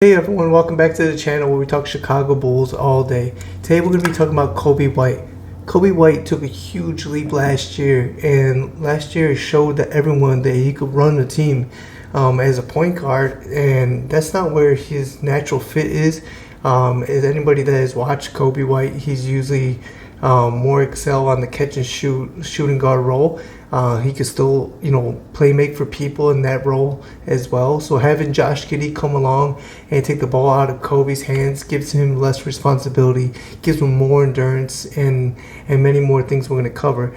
Hey everyone, welcome back to the channel where we talk Chicago Bulls all day. Today we're going to be talking about Coby White. Coby White took a huge leap last year, and last year showed that everyone that he could run a team as a point guard, and that's not where his natural fit is. As anybody that has watched Coby White, he's usually more excel on the catch and shooting guard role. He could still, play make for people in that role as well. So having Josh Giddey come along and take the ball out of Coby's hands gives him less responsibility, gives him more endurance, and many more things we're going to cover.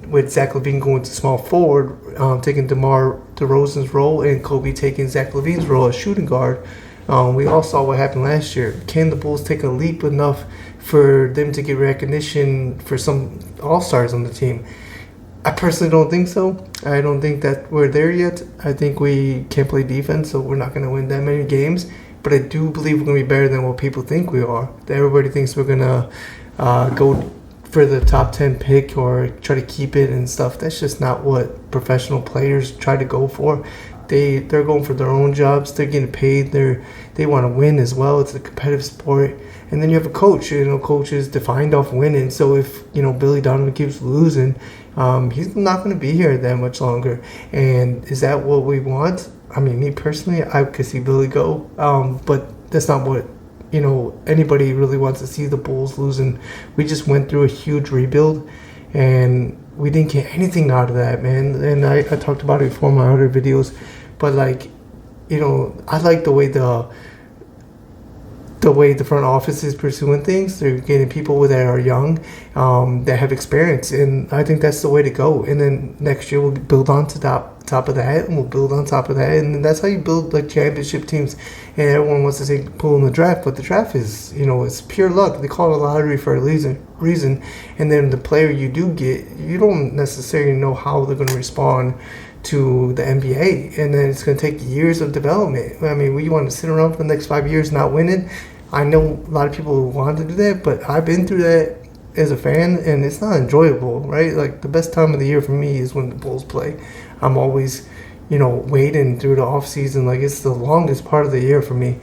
With Zach LaVine going to small forward, taking DeMar DeRozan's role, and Coby taking Zach LaVine's role as shooting guard. We all saw what happened last year. Can the Bulls take a leap enough for them to get recognition for some all-stars on the team? I personally don't think so. I don't think that we're there yet. I think we can't play defense, so we're not going to win that many games. But I do believe we're going to be better than what people think we are. Everybody thinks we're going to go for the top 10 pick or try to keep it and stuff. That's just not what professional players try to go for. They're going for their own jobs. They're getting paid. They want to win as well. It's a competitive sport. And then you have a coach. Coach is defined off winning. So if Billy Donovan keeps losing, he's not going to be here that much longer. And is that what we want? I mean, me personally, I could see Billy go. But that's not what anybody really wants to see the Bulls losing. We just went through a huge rebuild, and we didn't get anything out of that, man. And I talked about it before in my other videos. But I like the way the front office is pursuing things. They're getting people that are young, that have experience, and I think that's the way to go. And then next year we'll build on to top of that, and we'll build on top of that, and that's how you build like championship teams. And everyone wants to say pull in the draft, but the draft is it's pure luck. They call it a lottery for a reason. And then the player you do get, you don't necessarily know how they're going to respond to the NBA, and then it's going to take years of development. I mean, we want to sit around for the next 5 years not winning. I know a lot of people want to do that, but I've been through that as a fan, and it's not enjoyable, right? Like, the best time of the year for me is when the Bulls play. I'm always, waiting through the offseason. Like, it's the longest part of the year for me.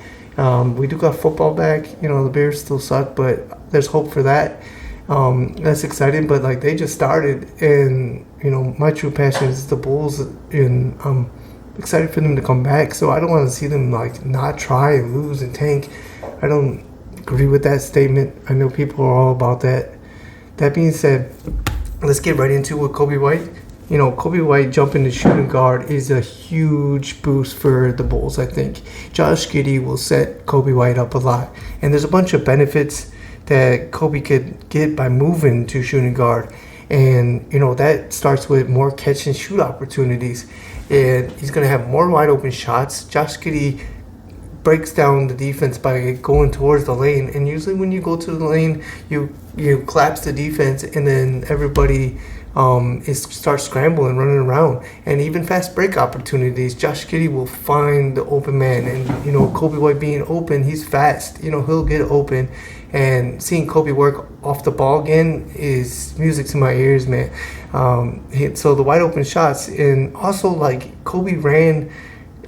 We do got football back. The Bears still suck, but there's hope for that. That's exciting, but they just started, and my true passion is the Bulls, and I'm excited for them to come back. So I don't want to see them not try and lose and tank. I don't agree with that statement. I know people are all about that. That being said, let's get right into it with Coby White. Coby White jumping to shooting guard is a huge boost for the Bulls, I think. Josh Giddey will set Coby White up a lot, and there's a bunch of benefits that Coby could get by moving to shooting guard. And, that starts with more catch and shoot opportunities. And he's going to have more wide open shots. Josh Giddey breaks down the defense by going towards the lane. And usually when you go to the lane, you collapse the defense, and then everybody starts scrambling, running around. And even fast break opportunities, Josh Giddey will find the open man. And, Coby White being open, he's fast. He'll get open. And seeing Coby work off the ball again is music to my ears, man. So the wide open shots, and also Coby ran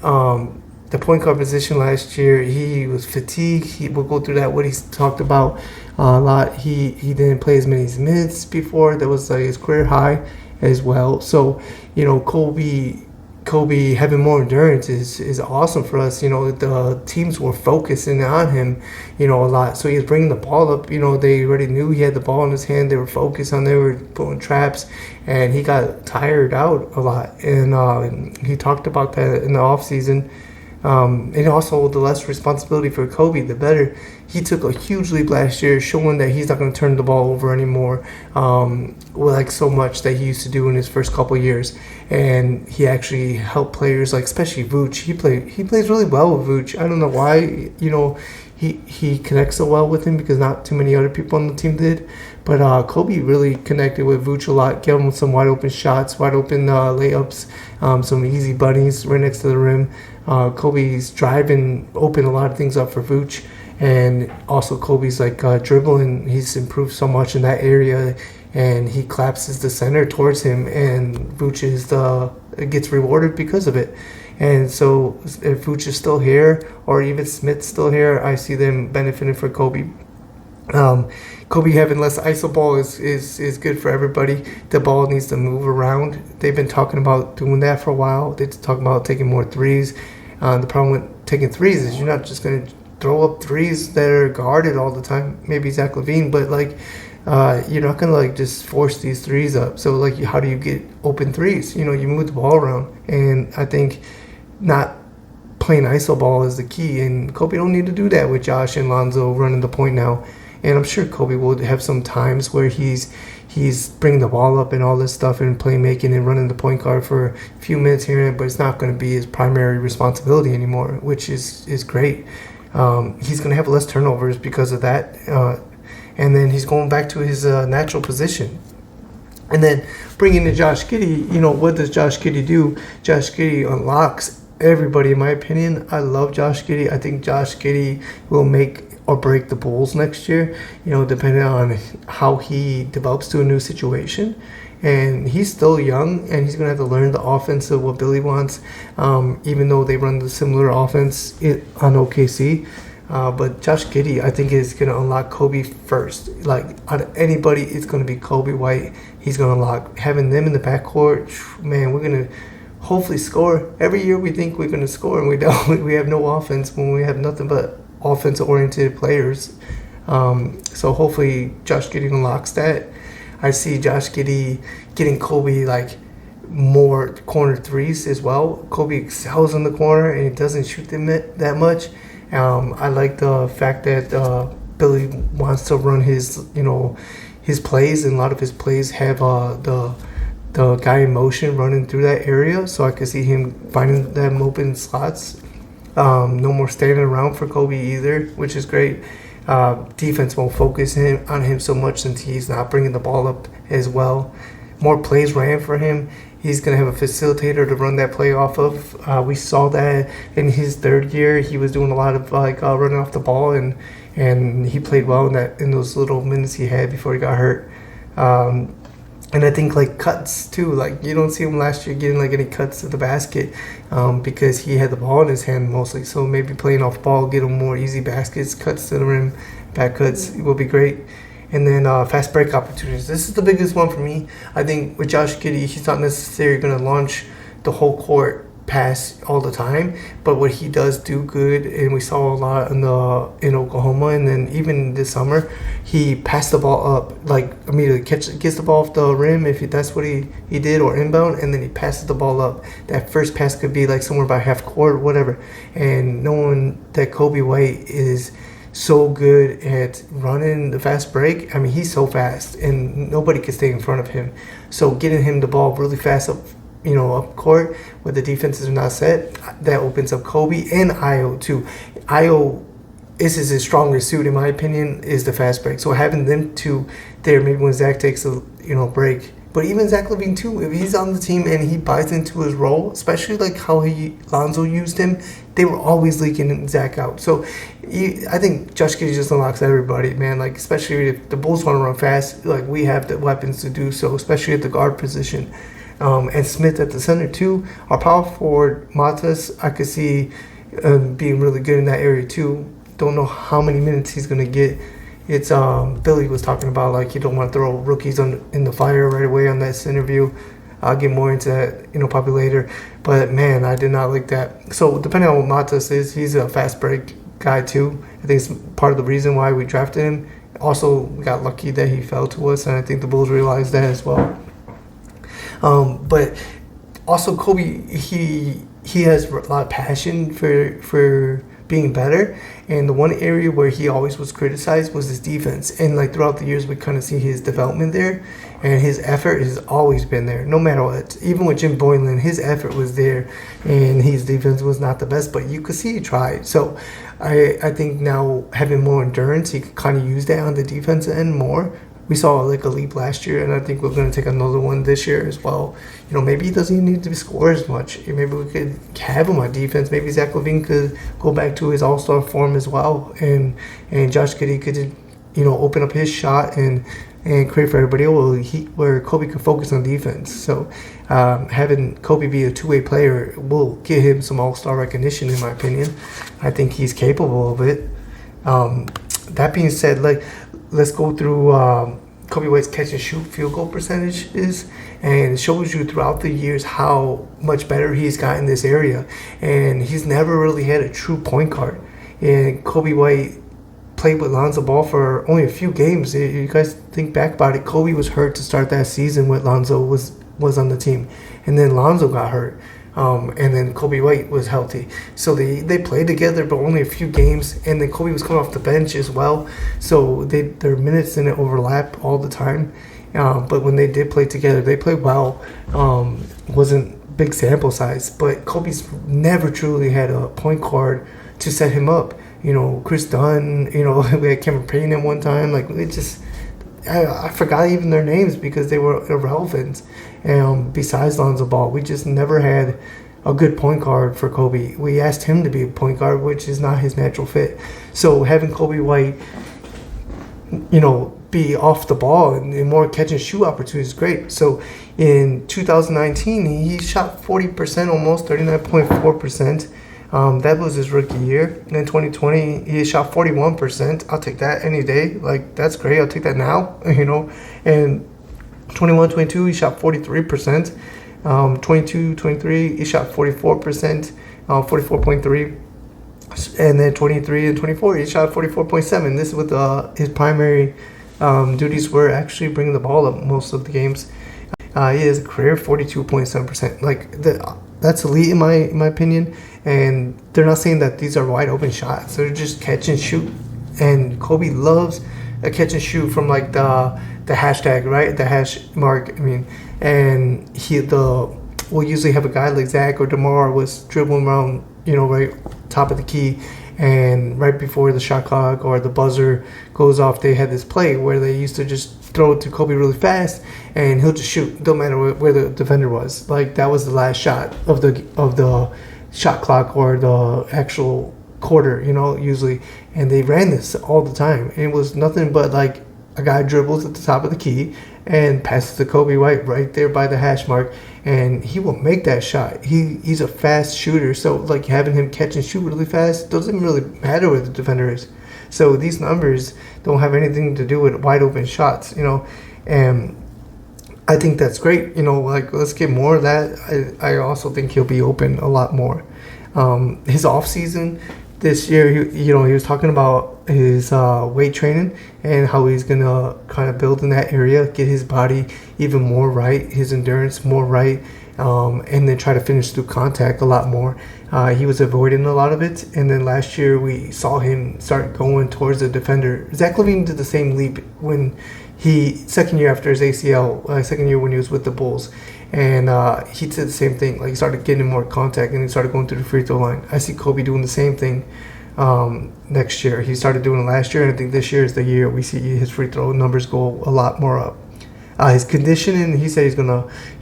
the point guard position last year. He was fatigued. We'll go through that, what he's talked about a lot. He didn't play as many minutes before. That was his career high as well. So Coby having more endurance is awesome for us. The teams were focusing on him, a lot. So he was bringing the ball up. They already knew he had the ball in his hand. They were focused on. They were pulling traps, and he got tired out a lot. And he talked about that in the offseason. And also the less responsibility for Coby, the better. He took a huge leap last year, showing that he's not going to turn the ball over anymore, so much that he used to do in his first couple of years. And he actually helped players, especially Vooch. He plays really well with Vooch. I don't know why, he connects so well with him, because not too many other people on the team did. But Coby really connected with Vooch a lot, gave him some wide open shots, wide open layups, some easy bunnies right next to the rim. Coby's driving, opened a lot of things up for Vooch. And also Coby's dribbling. He's improved so much in that area, and he collapses the center towards him, and Vooch gets rewarded because of it. And so if Vooch is still here, or even Smith's still here, I see them benefiting for Coby. Coby having less iso ball is good for everybody. The ball needs to move around. They've been talking about doing that for a while. They're talking about taking more threes. The problem with taking threes is you're not just going to throw up threes that are guarded all the time. Maybe Zach LaVine, but like you're not going to like just force these threes up. So like how do you get open threes? You move the ball around. And I think not playing iso ball is the key. And Coby don't need to do that with Josh and Lonzo running the point now. And I'm sure Coby will have some times where he's bringing the ball up and all this stuff and playmaking and running the point guard for a few minutes here and there, but it's not going to be his primary responsibility anymore, which is great. He's going to have less turnovers because of that. And then he's going back to his natural position. And then bringing in Josh Giddey, what does Josh Giddey do? Josh Giddey unlocks everybody, in my opinion. I love Josh Giddey. I think Josh Giddey will make or break the Bulls next year, depending on how he develops to a new situation. And he's still young, and he's going to have to learn the offense of what Billy wants, even though they run the similar offense on OKC. But Josh Giddey, I think, is going to unlock Coby first. Like, out of anybody, it's going to be Coby White. He's going to unlock. Having them in the backcourt, man, we're going to hopefully score. Every year we think we're going to score, and we don't. We have no offense when we have nothing but offense-oriented players. So hopefully Josh Giddey unlocks that. I see Josh Giddey getting Coby like more corner threes as well. Coby excels in the corner and he doesn't shoot them that much. I like the fact that Billy wants to run his plays, and a lot of his plays have the guy in motion running through that area. So I can see him finding them open slots. No more standing around for Coby either, which is great. Defense won't focus on him so much since he's not bringing the ball up as well. More plays ran for him. He's going to have a facilitator to run that play off of. We saw that in his third year. He was doing a lot of running off the ball, and he played well in those little minutes he had before he got hurt. And I think like cuts too, like you don't see him last year getting like any cuts to the basket because he had the ball in his hand mostly. So maybe playing off ball, get him more easy baskets, cuts to the rim, back cuts will be great. And then fast break opportunities. This is the biggest one for me. I think with Josh Giddey, he's not necessarily going to launch the whole court pass all the time, but what he does do good, and we saw a lot in Oklahoma, and then even this summer, he passed the ball up, like immediately gets the ball off the rim if that's what he did, or inbound, and then he passes the ball up. That first pass could be like somewhere by half court or whatever, and knowing that Coby White is so good at running the fast break. I mean, he's so fast, and nobody can stay in front of him. So getting him the ball really fast up court where the defenses are not set, that opens up Coby and Io too. Io is his strongest suit, in my opinion, is the fast break. So having them two there, maybe when Zach takes a break. But even Zach LaVine too, if he's on the team and he buys into his role, especially like how Lonzo used him, they were always leaking Zach out. So I think Josh Giddey just unlocks everybody, man. Like especially if the Bulls want to run fast, like we have the weapons to do so, especially at the guard position. And Smith at the center too. Our power forward Matas, I could see being really good in that area too. Don't know how many minutes he's gonna get. It's Billy was talking about like you don't want to throw rookies in the fire right away on this interview. I'll get more into that probably later. But man, I did not like that. So depending on what Matas is, he's a fast break guy too. I think it's part of the reason why we drafted him. Also, we got lucky that he fell to us, and I think the Bulls realized that as well. But also Coby, he has a lot of passion for being better, and the one area where he always was criticized was his defense. And like throughout the years, we kind of see his development there, and his effort has always been there, no matter what. Even with Jim Boylan, his effort was there, and his defense was not the best, but you could see he tried. So I think now having more endurance, he could kind of use that on the defense end more. We saw like a leap last year, and I think we're going to take another one this year as well. Maybe he doesn't even need to score as much. Maybe we could have him on defense. Maybe Zach LaVine could go back to his all-star form as well, and Josh Giddey could, open up his shot and and create for everybody where Coby can focus on defense. So having Coby be a two-way player will get him some all-star recognition, in my opinion. I think he's capable of it. That being said, let's go through Coby White's catch and shoot field goal percentage is, and it shows you throughout the years how much better he's got in this area. And he's never really had a true point guard. And Coby White played with Lonzo Ball for only a few games. You guys think back about it. Coby was hurt to start that season when Lonzo was on the team, and then Lonzo got hurt, and then Coby White was healthy. So they played together, but only a few games. And then Coby was coming off the bench as well, so their minutes didn't overlap all the time. But when they did play together, they played well. Wasn't big sample size, but Coby's never truly had a point guard to set him up. Chris Dunn, we had Cameron Payne at one time. I forgot even their names because they were irrelevant. Besides Lonzo Ball, we just never had a good point guard for Coby. We asked him to be a point guard, which is not his natural fit. So having Coby White, be off the ball and more catch and shoot opportunities is great. So in 2019, he shot 40%, almost 39.4%. That was his rookie year. In 2020, he shot 41%. I'll take that any day. That's great. I'll take that now, And 21-22, he shot 43%. 22-23, he shot 44%, 44.3. And then 23 and 24, he shot 44.7. This is with his primary duties were actually bringing the ball up most of the games. He has a career 42.7%. That's elite in my opinion. And they're not saying that these are wide open shots. They're just catch and shoot. And Coby loves a catch and shoot from the hashtag, right? The hash mark. And we'll usually have a guy like Zach or DeMar was dribbling around, right top of the key. And right before the shot clock or the buzzer goes off, they had this play where they used to just throw it to Coby really fast, and he'll just shoot. Don't matter where the defender was. That was the last shot of the shot clock or the actual quarter, usually. And they ran this all the time. And it was nothing but a guy dribbles at the top of the key and passes to Coby White right there by the hash mark, and he will make that shot. He's a fast shooter, so having him catch and shoot really fast doesn't really matter where the defender is. So these numbers don't have anything to do with wide open shots, and I think that's great. Let's get more of that. I also think he'll be open a lot more. His offseason this year, he was talking about his weight training and how he's going to kind of build in that area, get his body even more right, his endurance more right, and then try to finish through contact a lot more. He was avoiding a lot of it, and then last year we saw him start going towards the defender. Zach LaVine did the same leap when second year after his ACL, second year when he was with the Bulls. And he did the same thing. He started getting more contact, and he started going through the free throw line. I see Coby doing the same thing next year. He started doing it last year, and I think this year is the year we see his free throw numbers go a lot more up. His conditioning, he said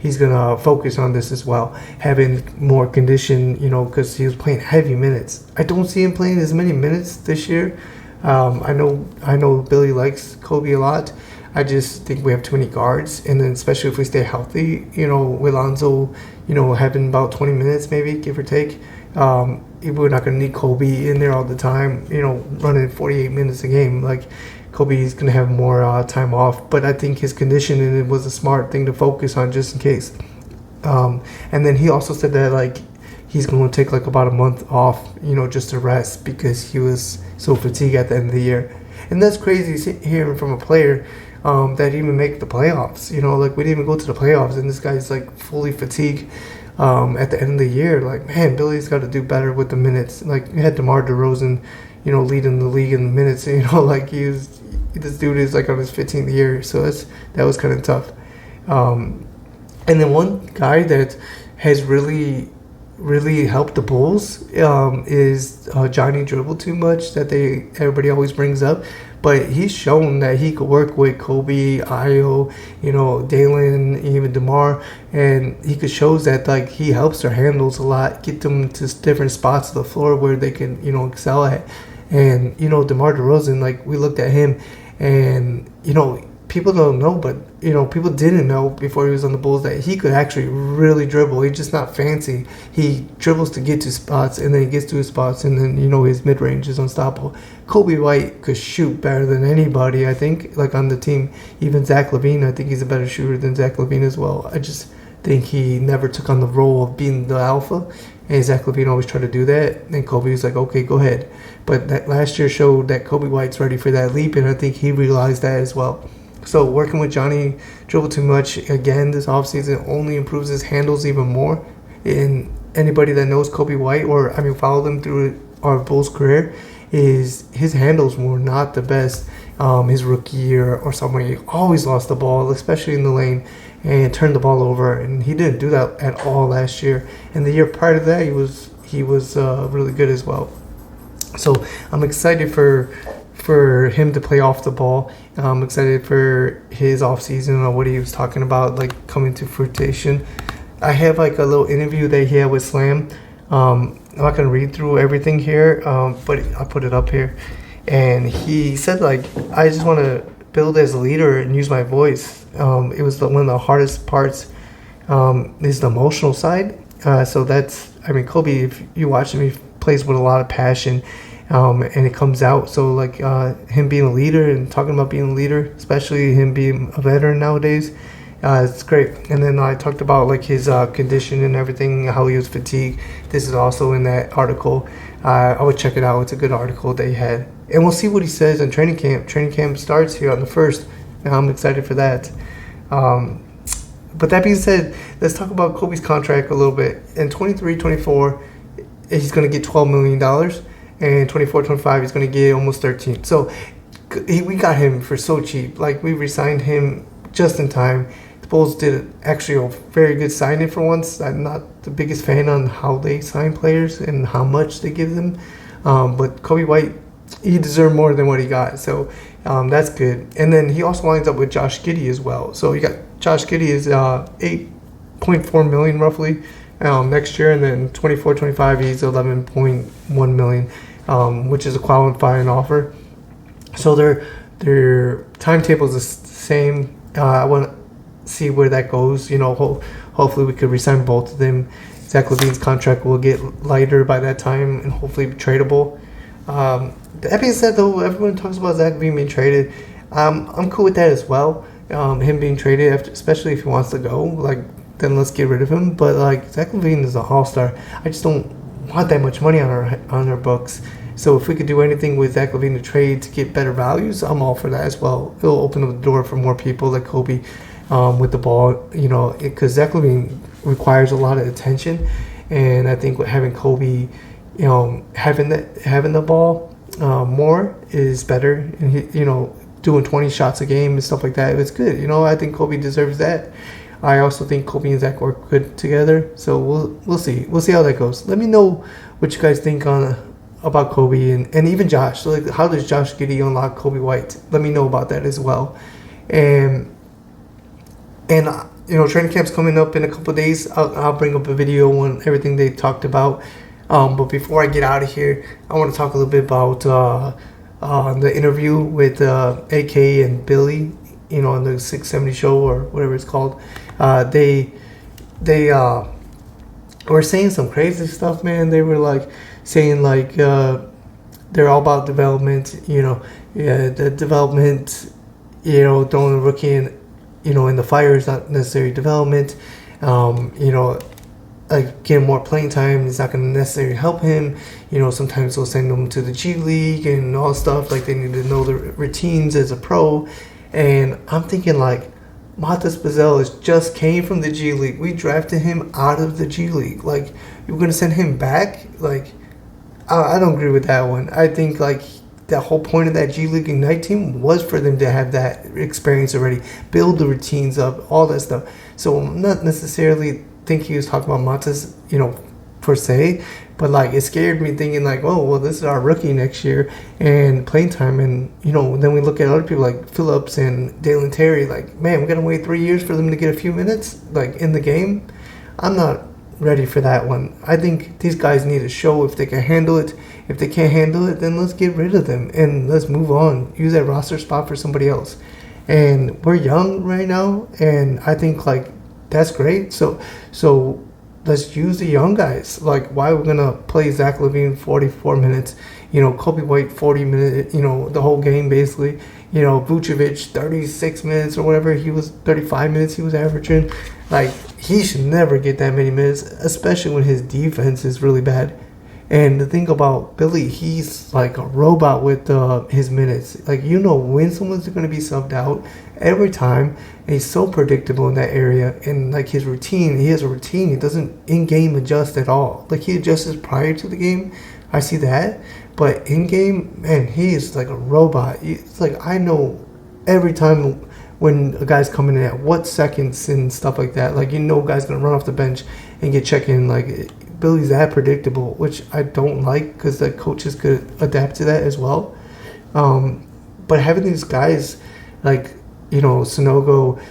he's gonna focus on this as well, having more condition, because he was playing heavy minutes. I don't see him playing as many minutes this year. I know Billy likes Coby a lot. I just think we have too many guards, and then especially if we stay healthy, with Lonzo, having about 20 minutes maybe, give or take. We're not going to need Coby in there all the time, running 48 minutes a game. Coby's going to have more time off, but I think his conditioning was a smart thing to focus on just in case. And then he also said that he's going to take about a month off, just to rest because he was so fatigued at the end of the year. And that's crazy hearing from a player that didn't even make the playoffs. We didn't even go to the playoffs, and this guy's fully fatigued at the end of the year. Man, Billy's got to do better with the minutes. You had DeMar DeRozan, leading the league in the minutes. This dude is on his 15th year, so that was kind of tough. And then one guy that has really helped the Bulls is Johnny Dribble Too Much, that everybody always brings up. But he's shown that he could work with Coby, Ayo, Dalen, even DeMar, and he could shows that he helps their handles a lot, get them to different spots of the floor where they can excel at. And DeMar DeRozan, we looked at him, and people don't know, but people didn't know before he was on the Bulls that he could actually really dribble. He's just not fancy. He dribbles to get to spots, and then he gets to his spots, and then his mid range is unstoppable. Coby White could shoot better than anybody, I think, like on the team. Even Zach LaVine, I think he's a better shooter than Zach LaVine as well. I just think he never took on the role of being the alpha, and Zach LaVine always tried to do that, and Coby was like, okay, go ahead. But that last year showed that Coby White's ready for that leap, and I think he realized that as well. So working with Johnny Dribble Too Much again this offseason only improves his handles even more. And anybody that knows Coby White, or followed him through our Bulls career, is his handles were not the best his rookie year or somewhere. He always lost the ball, especially in the lane, and turned the ball over. And he didn't do that at all last year. And the year prior to that, he was really good as well. So I'm excited for him to play off the ball. I'm excited for his offseason or what he was talking about, like coming to fruition. I have like a little interview that he had with Slam. I'm not going to read through everything here, but I'll put it up here. And he said, like, I just want to build as a leader and use my voice. It was one of the hardest parts is the emotional side. So that's, Coby, if you watch him, he plays with a lot of passion. And it comes out. So like him being a leader and talking about being a leader, especially him being a veteran nowadays, it's great. And then I talked about like his condition and everything, how he was fatigued. This is also in that article. I would check it out. It's a good article that he had. And we'll see what he says in training camp. Training camp starts here on the 1st, and I'm excited for that. But that being said, let's talk about Coby's contract a little bit. In 23-24, he's going to get $12 million. And 24-25, he's going to get almost 13. So we got him for so cheap. Like, we re-signed him just in time. The Bulls did actually a very good signing for once. I'm not the biggest fan on how they sign players and how much they give them. But Coby White, he deserved more than what he got. So that's good. And then he also lines up with Josh Giddey as well. So you got Josh Giddey is $8.4 million roughly next year. And then 24-25, he's $11.1 million. Which is a qualifying offer. So their timetable is the same. I want to see where that goes. Hopefully we could resign both of them. Zach LaVine's contract will get lighter by that time and hopefully be tradable. That being said, though, everyone talks about Zach LaVine being traded. I'm cool with that as well. Him being traded, especially if he wants to go, then let's get rid of him. But Zach LaVine is an all-star. I just don't want that much money on our books. So if we could do anything with Zach LaVine to trade to get better values, I'm all for that as well. It'll open up the door for more people like Coby with the ball, because Zach LaVine requires a lot of attention, and I think with having Coby, having the ball more is better, and he, doing 20 shots a game and stuff like that, it's good. I think Coby deserves that. I also think Coby and Zach work good together, so we'll see. We'll see how that goes. Let me know what you guys think about Coby and even Josh. So how does Josh Giddey unlock Coby White? Let me know about that as well. And training camp's coming up in a couple of days. I'll bring up a video on everything they talked about. But before I get out of here, I want to talk a little bit about the interview with AK and Billy, on the 670 show or whatever it's called. They were saying some crazy stuff, man. They were saying they're all about development, the development, throwing a rookie in the fire is not necessarily development. Getting more playing time is not going to necessarily help him. Sometimes they'll send him to the G League and all stuff. They need to know the routines as a pro. And I'm thinking Matas Buzelis just came from the G League. We drafted him out of the G League. You're going to send him back? I don't agree with that one. I think that whole point of that G League Ignite team was for them to have that experience already, build the routines up, all that stuff. So I'm not necessarily think he was talking about Matas, per se, but it scared me thinking this is our rookie next year and playing time, and then we look at other people like Phillips and Dalen Terry, man, we're gonna wait 3 years for them to get a few minutes in the game. I'm not ready for that one. I think these guys need to show if they can handle it. If they can't handle it, then let's get rid of them and let's move on. Use that roster spot for somebody else. And we're young right now, and I think like that's great. So let's use the young guys. Like, why we're gonna play Zach LaVine 44 minutes, Coby White 40 minutes, the whole game basically. Vucevic 36 minutes or whatever, he was 35 minutes he was averaging. Like, he should never get that many minutes, especially when his defense is really bad. And the thing about Billy, he's like a robot with his minutes. Like, when someone's going to be subbed out every time. And he's so predictable in that area. And like his routine, he has a routine. He doesn't in-game adjust at all. Like, he adjusts prior to the game. I see that. But in-game, man, he is like a robot. It's like, I know every time when a guy's coming in at what seconds and stuff like that. Like, guy's going to run off the bench and get checked in. Like, Billy's that predictable, which I don't like, because the coaches could adapt to that as well. But having these guys like, Sonogo,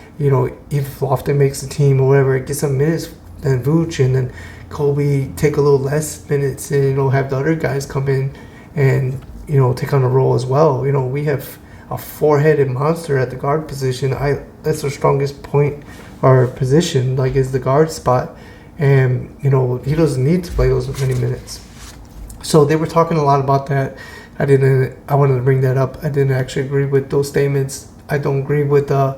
if Lofton makes the team or whatever, get some minutes, then Vooch and then Coby take a little less minutes, and have the other guys come in and take on a role as well. We have a four-headed monster at the guard position. That's our strongest point or position, like, is the guard spot. And, he doesn't need to play those many minutes. So they were talking a lot about that. I wanted to bring that up. I didn't actually agree with those statements. I don't agree with the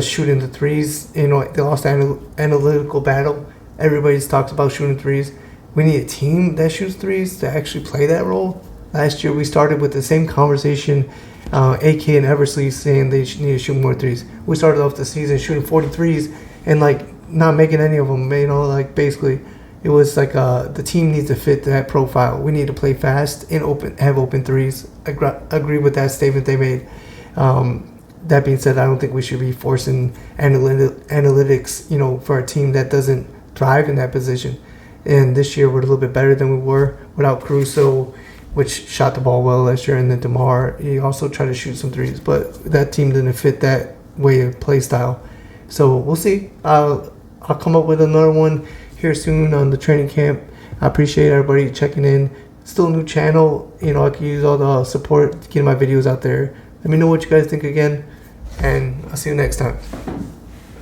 shooting the threes. They lost the analytical battle. Everybody's talks about shooting threes. We need a team that shoots threes to actually play that role. Last year we started with the same conversation, AK and Eversley saying they need to shoot more threes. We started off the season shooting 43s and not making any of them, basically it was like the team needs to fit that profile. We need to play fast and have open threes. I agree with that statement they made. That being said, I don't think we should be forcing analytics, for a team that doesn't thrive in that position. And this year we're a little bit better than we were without Caruso, which shot the ball well last year, and then DeMar, he also tried to shoot some threes, but that team didn't fit that way of play style. So we'll see. I'll come up with another one here soon on the training camp. I appreciate everybody checking in. Still a new channel. I can use all the support to get my videos out there. Let me know what you guys think again, and I'll see you next time.